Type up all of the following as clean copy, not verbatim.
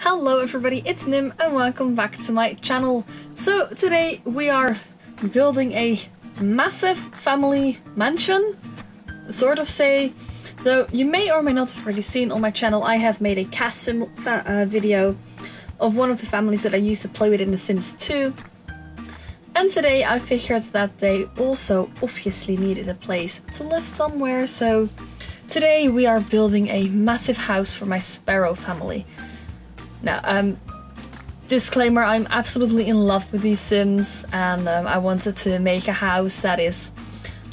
Hello everybody, it's Nim and welcome back to my channel. So today we are building a massive family mansion, sort of say. So you may or may not have already seen on my channel, I have made a cast video of one of the families that I used to play with in The Sims 2. And today I figured that they also obviously needed a place to live somewhere, so today we are building a massive house for my Sparrow family. Now, disclaimer, I'm absolutely in love with these Sims, and I wanted to make a house that is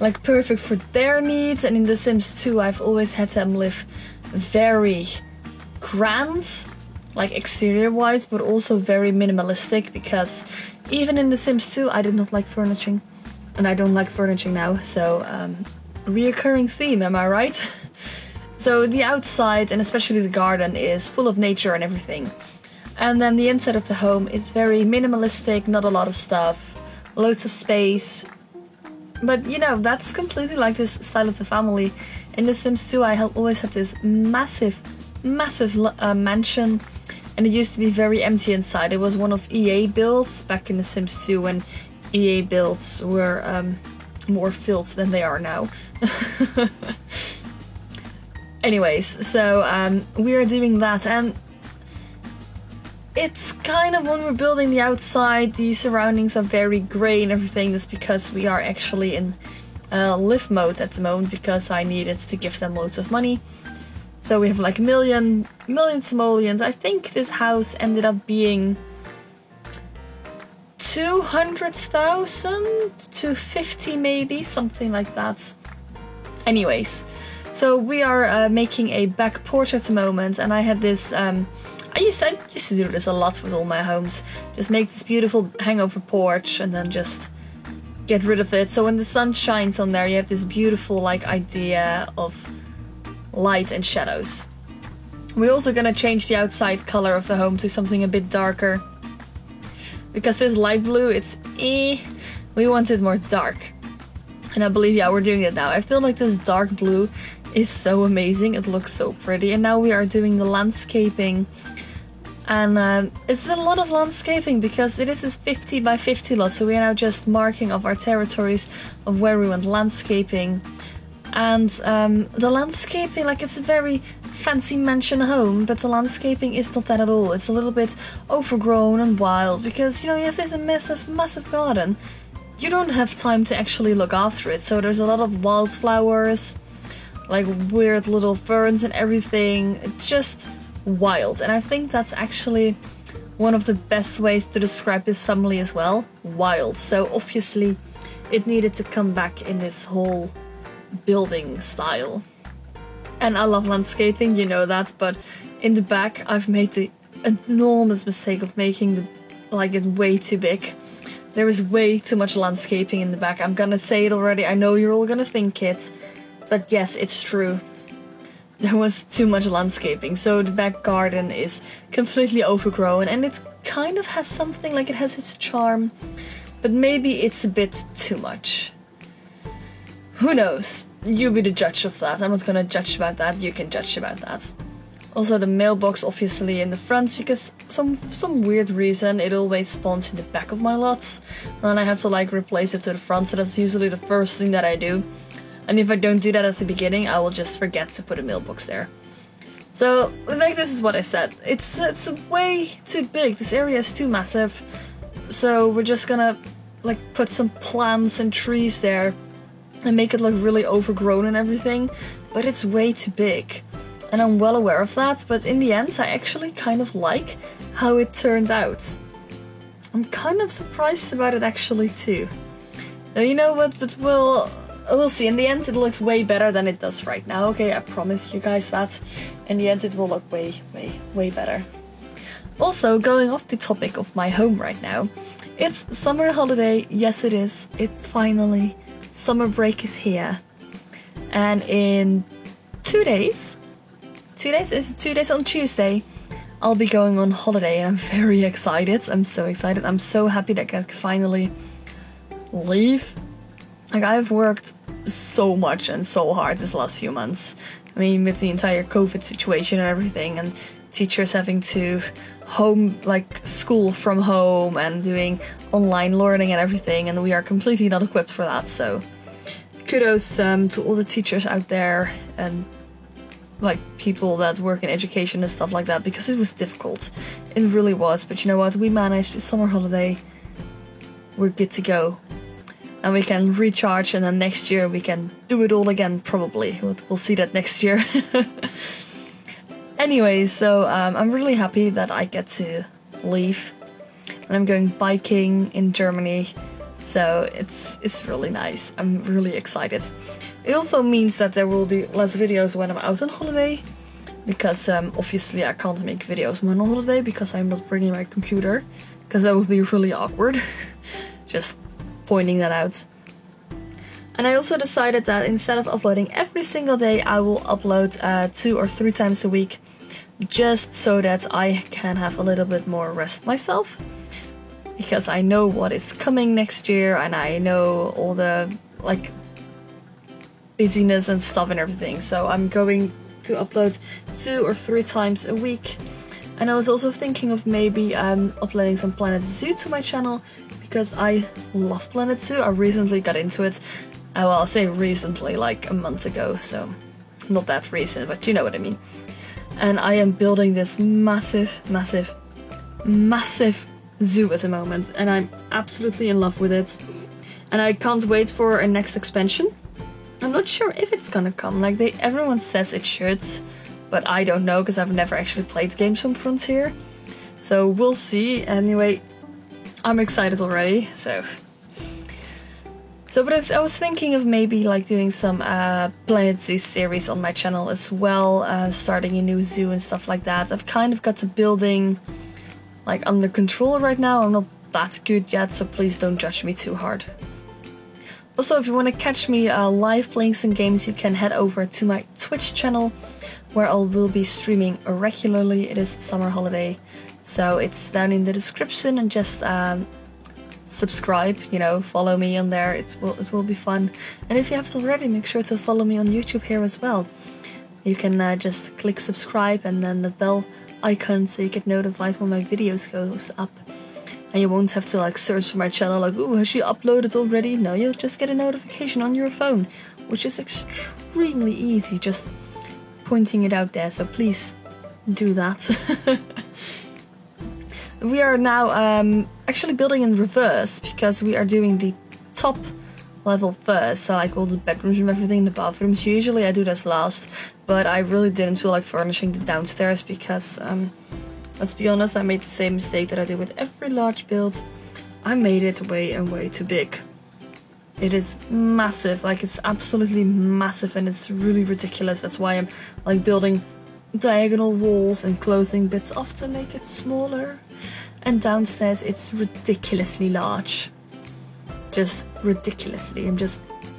like perfect for their needs. And in The Sims 2 I've always had them live very grand, like exterior wise, but also very minimalistic, because even in The Sims 2 I did not like furnishing, and I don't like furnishing now, so reoccurring theme, am I right? So the outside, and especially the garden, is full of nature and everything. And then the inside of the home is very minimalistic, not a lot of stuff, loads of space. But you know, that's completely like this style of the family. In The Sims 2 I always had this massive mansion, and it used to be very empty inside. It was one of EA builds back in The Sims 2 when EA builds were more filled than they are now. Anyways, so we are doing that, and it's kind of, when we're building the outside, the surroundings are very grey and everything. That's because we are actually in live mode at the moment, because I needed to give them loads of money. So we have like a million simoleons. I think this house ended up being 200,000 to 50 maybe, something like that. Anyways, so we are making a back porch at the moment, and I had this, I used to do this a lot with all my homes. Just make this beautiful hangover porch and then just get rid of it. So when the sun shines on there, you have this beautiful like idea of light and shadows. We're also gonna change the outside color of the home to something a bit darker, because this light blue, we want it more dark. And I believe, yeah, we're doing it now. I feel like this dark blue is so amazing. It looks so pretty. And now we are doing the landscaping. And it's a lot of landscaping, because it is this 50 by 50 lot. So we are now just marking off our territories of where we want landscaping. And the landscaping, like, it's a very fancy mansion home, but the landscaping is not that at all. It's a little bit overgrown and wild, because, you know, you have this massive garden. You don't have time to actually look after it. So there's a lot of wildflowers, like weird little ferns and everything. It's just wild, and I think that's actually one of the best ways to describe this family as well. Wild. So obviously it needed to come back in this whole building style. And I love landscaping, you know that, but in the back I've made the enormous mistake of making it way too big. There is way too much landscaping in the back. I'm gonna say it already. I know you're all gonna think it, but yes, it's true. There was too much landscaping, so the back garden is completely overgrown, and it kind of has something, like, it has its charm, but maybe it's a bit too much. Who knows? You be the judge of that. I'm not gonna judge about that. You can judge about that. Also, the mailbox obviously in the front, because some weird reason it always spawns in the back of my lots, and then I have to like replace it to the front. So that's usually the first thing that I do. And if I don't do that at the beginning, I will just forget to put a mailbox there. So, like, this is what I said. It's way too big. This area is too massive. So we're just gonna like put some plants and trees there and make it look really overgrown and everything. But it's way too big. And I'm well aware of that. But in the end, I actually kind of like how it turned out. I'm kind of surprised about it actually too. So, you know what? But we'll see. In the end, it looks way better than it does right now. Okay, I promise you guys that. In the end, it will look way better. Also, going off the topic of my home right now, it's summer holiday. Yes, it is. It finally, summer break is here. And in 2 days, is it 2 days on Tuesday, I'll be going on holiday, and I'm very excited. I'm so excited. I'm so happy that I can finally leave. Like, I've worked so much and so hard this last few months. I mean, with the entire COVID situation and everything, and teachers having to school from home and doing online learning and everything, and we are completely not equipped for that. So kudos to all the teachers out there and like people that work in education and stuff like that, because it was difficult. It really was, but you know what? We managed the summer holiday. We're good to go. And we can recharge, and then next year we can do it all again, probably. We'll see that next year. Anyway, so I'm really happy that I get to leave. And I'm going biking in Germany. So it's really nice. I'm really excited. It also means that there will be less videos when I'm out on holiday. Because obviously I can't make videos when I'm on holiday because I'm not bringing my computer. Because that would be really awkward. Just pointing that out. And I also decided that instead of uploading every single day, I will upload 2 or 3 times a week, just so that I can have a little bit more rest myself, because I know what is coming next year and I know all the like busyness and stuff and everything. So I'm going to upload 2 or 3 times a week. And I was also thinking of maybe uploading some Planet Zoo to my channel, because I love Planet Zoo. I recently got into it. Well, I'll say recently, like a month ago, so not that recent, but you know what I mean. And I am building this massive, massive, massive zoo at the moment, and I'm absolutely in love with it. And I can't wait for a next expansion. I'm not sure if it's gonna come. Like everyone says it should, but I don't know because I've never actually played games from Frontier. So we'll see. Anyway, I'm excited already. But I was thinking of maybe like doing some Planet Zoo series on my channel as well, starting a new zoo and stuff like that. I've kind of got the building like under control right now. I'm not that good yet, so please don't judge me too hard. Also, if you want to catch me live playing some games, you can head over to my Twitch channel, where I will be streaming regularly. It is summer holiday, so it's down in the description, and just subscribe, follow me on there. It will be fun. And if you haven't already, make sure to follow me on YouTube here as well. You can just click subscribe and then the bell icon so you get notified when my videos goes up. And you won't have to like search for my channel like, oh, has she uploaded already? No, you'll just get a notification on your phone, which is extremely easy, just pointing it out there. So please do that. We are now actually building in reverse, because we are doing the top level first, so like all the bedrooms and everything, the bathrooms. Usually I do this last, but I really didn't feel like furnishing the downstairs because, let's be honest, I made the same mistake that I do with every large build. I made it way and way too big. It is massive, like it's absolutely massive, and it's really ridiculous. That's why I'm like building diagonal walls and closing bits off to make it smaller. And downstairs it's ridiculously large. Just ridiculously.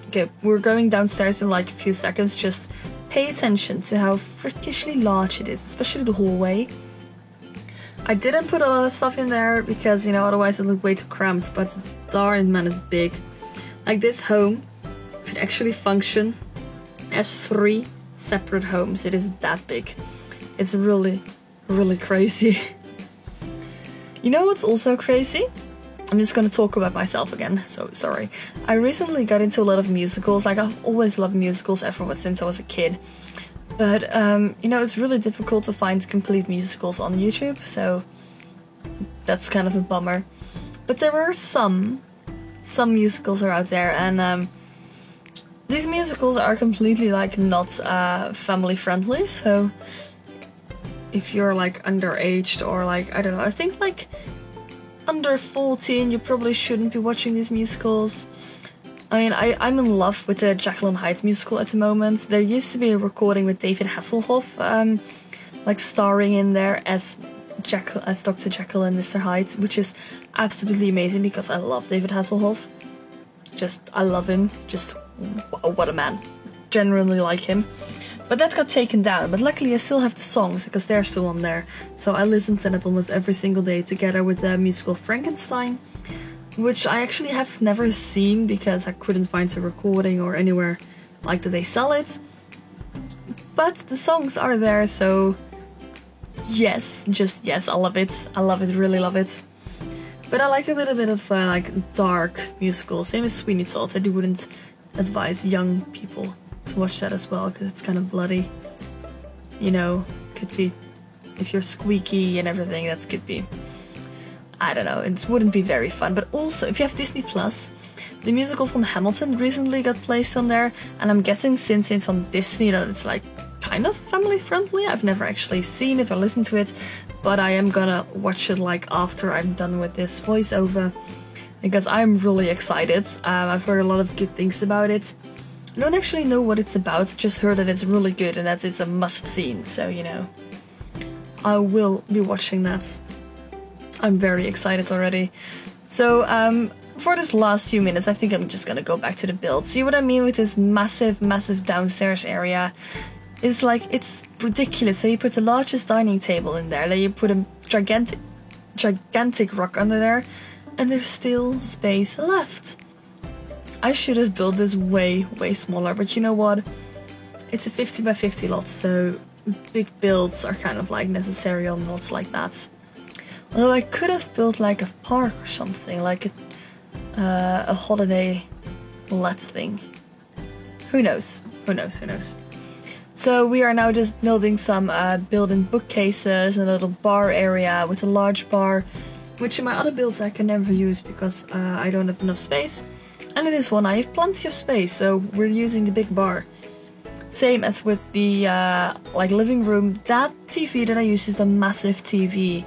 Okay, we're going downstairs in like a few seconds. Just pay attention to how freakishly large it is, especially the hallway. I didn't put a lot of stuff in there because, otherwise it looked way too cramped, but darn man, it's big. Like this home could actually function as 3 separate homes. It is that big. It's really, really crazy. You know what's also crazy? I'm just gonna talk about myself again, so sorry. I recently got into a lot of musicals. Like, I've always loved musicals ever since I was a kid. But, it's really difficult to find complete musicals on YouTube, so that's kind of a bummer. But there are some musicals are out there, and these musicals are completely like not family friendly, so if you're like underaged or like, I don't know, I think like under 14 you probably shouldn't be watching these musicals. I mean, I'm in love with the Jekyll and Hyde musical at the moment. There used to be a recording with David Hasselhoff like starring in there as Dr. Jekyll and Mr. Hyde, which is absolutely amazing because I love David Hasselhoff. I love him. Just, wow, what a man. Genuinely like him. But that got taken down, but luckily I still have the songs because they're still on there. So I listen to it almost every single day together with the musical Frankenstein, which I actually have never seen because I couldn't find a recording or anywhere like that they sell it. But the songs are there, so yes, just yes, I love it. I love it, really love it. But I like a little bit of like dark musicals. Same as Sweeney Todd. I wouldn't advise young people to watch that as well because it's kind of bloody. You know, could be if you're squeaky and everything. That could be, I don't know. It wouldn't be very fun. But also, if you have Disney Plus, the musical from Hamilton recently got placed on there, and I'm guessing since it's on Disney that it's like kind of family friendly. I've never actually seen it or listened to it, but I am gonna watch it like after I'm done with this voiceover because I'm really excited. I've heard a lot of good things about it. I don't actually know what it's about, just heard that it's really good and that it's a must-see, so you know, I will be watching that. I'm very excited already. So for this last few minutes, I think I'm just gonna go back to the build. See what I mean with this massive downstairs area? It's like, it's ridiculous. So you put the largest dining table in there, then you put a gigantic rock under there, and there's still space left. I should have built this way smaller, but you know what? It's a 50 by 50 lot, so big builds are kind of like necessary on lots like that. Although I could have built like a park or something, like a holiday let thing. Who knows? Who knows? Who knows? So we are now just building some built-in bookcases and a little bar area with a large bar, which in my other builds I can never use because I don't have enough space. And in this one I have plenty of space, so we're using the big bar. Same as with the like living room. That TV that I use is the massive TV,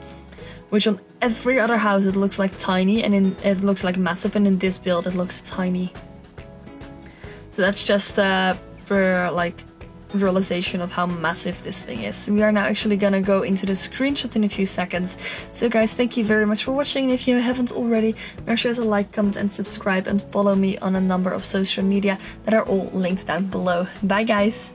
which on every other house it looks like tiny, and it looks like massive, and in this build it looks tiny. So that's just per like realization of how massive this thing is. We are now actually gonna go into the screenshot in a few seconds. So guys, thank you very much for watching, and if you haven't already, make sure to like, comment and subscribe, and follow me on a number of social media that are all linked down below. Bye guys!